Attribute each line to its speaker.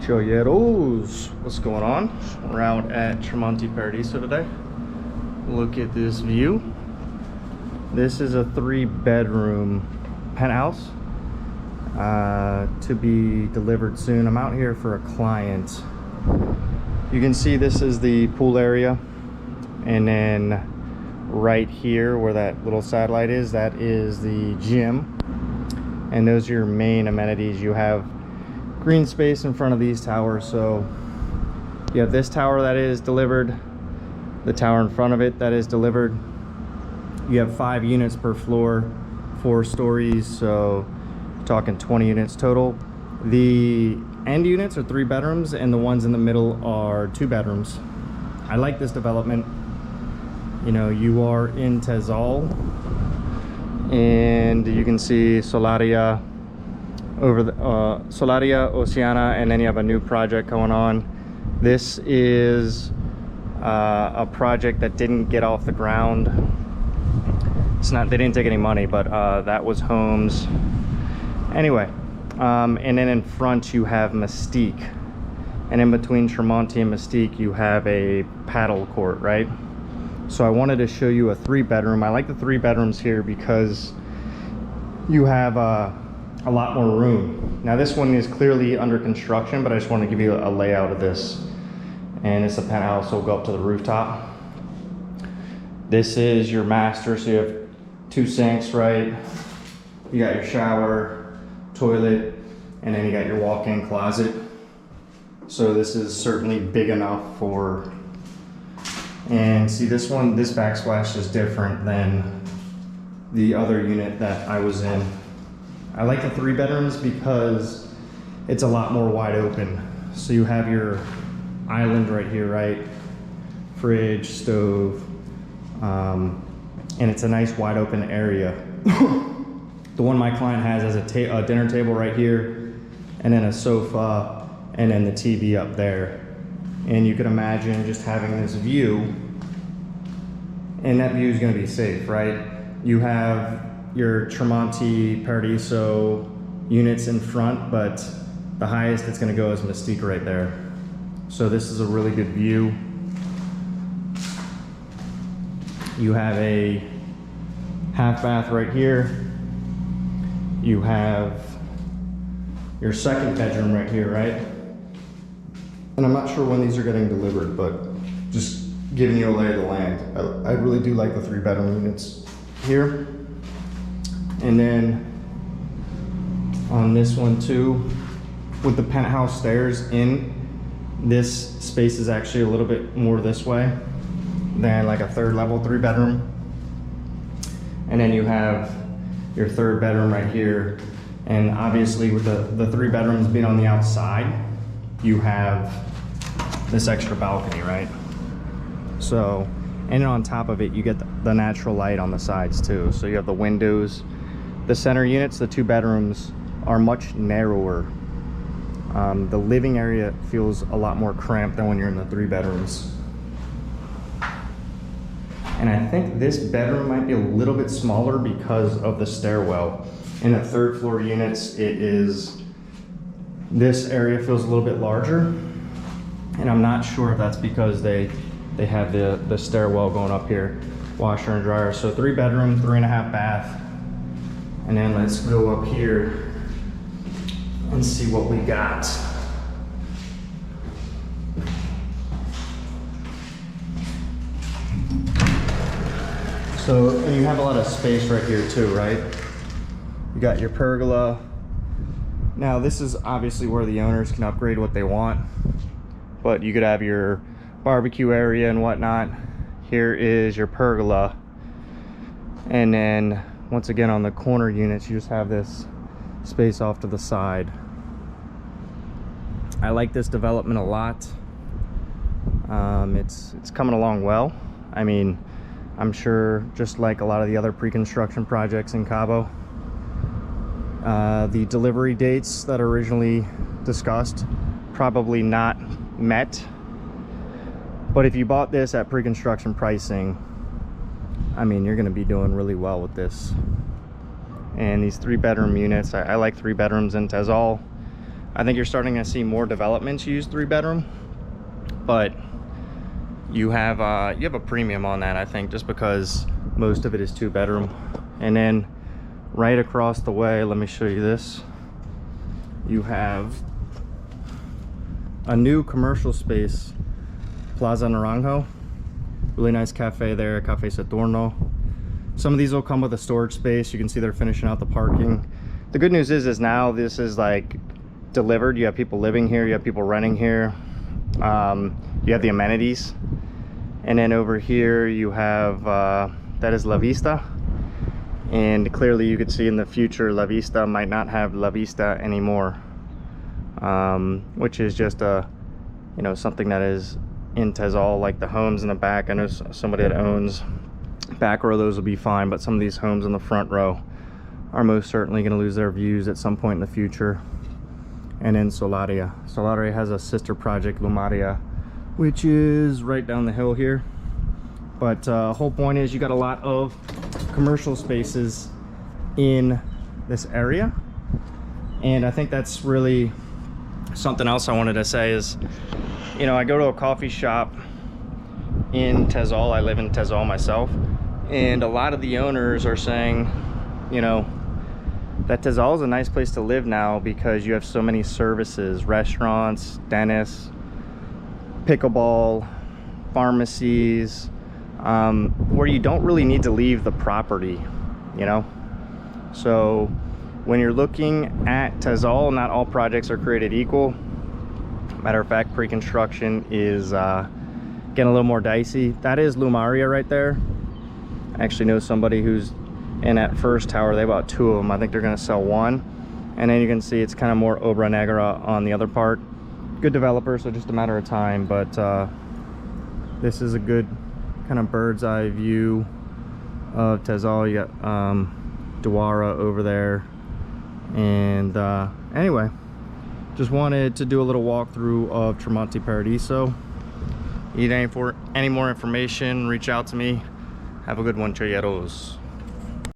Speaker 1: Joyeros, what's going on? We're out at Tramonti Paradiso today. Look at this view. This is a 3-bedroom penthouse to be delivered soon. I'm out here for a client. You can see this is the pool area, and then right here where that little satellite is, that is the gym, and those are your main amenities. You have green space in front of these towers, so you have this tower that is delivered, the tower in front of it that is delivered. You have 5 units per floor, 4 stories, so you're talking 20 units total. The end units are 3 bedrooms and the ones in the middle are 2 bedrooms. I like this development. You know, you are in Tezal and you can see Solaria over the Solaria Oceana, and then you have a new project going on. This is a project that didn't get off the ground. It's not, they didn't take any money, but that was homes anyway. And then in front you have Mistiq, and in between Tramonti and Mistiq you have a paddle court, right? So I wanted to show you a 3-bedroom. I like the 3 bedrooms here because you have a lot more room. Now this one is clearly under construction, but I just want to give you a layout of this. And it's a penthouse, so we'll go up to the rooftop. This is your master, so you have 2 sinks, right? You got your shower, toilet, and then you got your walk-in closet. So this is certainly big enough for, and see this one, this backsplash is different than the other unit that I was in. I like the 3 bedrooms because it's a lot more wide open. So you have your island right here, right? Fridge, stove, and it's a nice wide open area. The one my client has a dinner table right here, and then a sofa, and then the TV up there. And you can imagine just having this view, and that view is going to be safe, right? You have your Tramonti Paradiso units in front, but the highest it's going to go is Mistiq right there. So this is a really good view. You have a half bath right here. You have your 2nd bedroom right here, right? And I'm not sure when these are getting delivered, but just giving you a lay of the land. I really do like the 3-bedroom units here. And then on this one too, with the penthouse stairs in, this space is actually a little bit more this way than like a 3rd level 3-bedroom. And then you have your 3rd bedroom right here. And obviously with the 3 bedrooms being on the outside, you have this extra balcony, right? So, and on top of it, you get the natural light on the sides too. So you have the windows. The center units, the 2 bedrooms, are much narrower. The living area feels a lot more cramped than when you're in the 3 bedrooms. And I think this bedroom might be a little bit smaller because of the stairwell. In the 3rd floor units, this area feels a little bit larger. And I'm not sure if that's because they have the stairwell going up here, washer and dryer. So 3 bedroom, 3.5 bath. And then let's go up here and see what we got. So, and you have a lot of space right here too, right? You got your pergola. Now this is obviously where the owners can upgrade what they want, but you could have your barbecue area and whatnot. Here is your pergola. And then once again on the corner units, you just have this space off to the side. I like this development a lot. It's coming along well. I mean, I'm sure just like a lot of the other pre-construction projects in Cabo, the delivery dates that are originally discussed probably not met. But if you bought this at pre-construction pricing, I mean, you're going to be doing really well with this. And these 3-bedroom units, I like 3 bedrooms in Tezal. I think you're starting to see more developments use 3-bedroom, but you have a premium on that, I think, just because most of it is 2-bedroom. And then right across the way, let me show you this, you have a new commercial space, Plaza Naranjo. Really nice cafe there, Cafe Saturno. Some of these will come with a storage space. You can see they're finishing out the parking. The good news is now this is like delivered. You have people living here, you have people renting here, you have the amenities. And then over here you have that is La Vista, and clearly you could see in the future La Vista might not have La Vista anymore, which is just a, you know, something that is in Tezal. Like the homes in the back, I know somebody that owns back row, those will be fine, but some of these homes in the front row are most certainly going to lose their views at some point in the future. And then Solaria has a sister project, Lumaria, which is right down the hill here. But whole point is you got a lot of commercial spaces in this area, and I think that's really something else I wanted to say is, you know, I go to a coffee shop in Tezal. I live in Tezal myself, and a lot of the owners are saying, you know, that Tezal is a nice place to live now because you have so many services, restaurants, dentists, pickleball, pharmacies, where you don't really need to leave the property, you know. So when you're looking at Tezal, not all projects are created equal. Matter of fact, pre-construction is getting a little more dicey. That is Lumaria right there. I actually know somebody who's in that first tower. They bought 2 of them. I think they're going to sell 1. And then you can see it's kind of more Obra Negra on the other part. Good developer, so just a matter of time. But this is a good kind of bird's eye view of Tezal. You got Dawara over there. And anyway, just wanted to do a little walkthrough of Tramonti Paradiso. Need any more information, reach out to me. Have a good one, Cheyeros.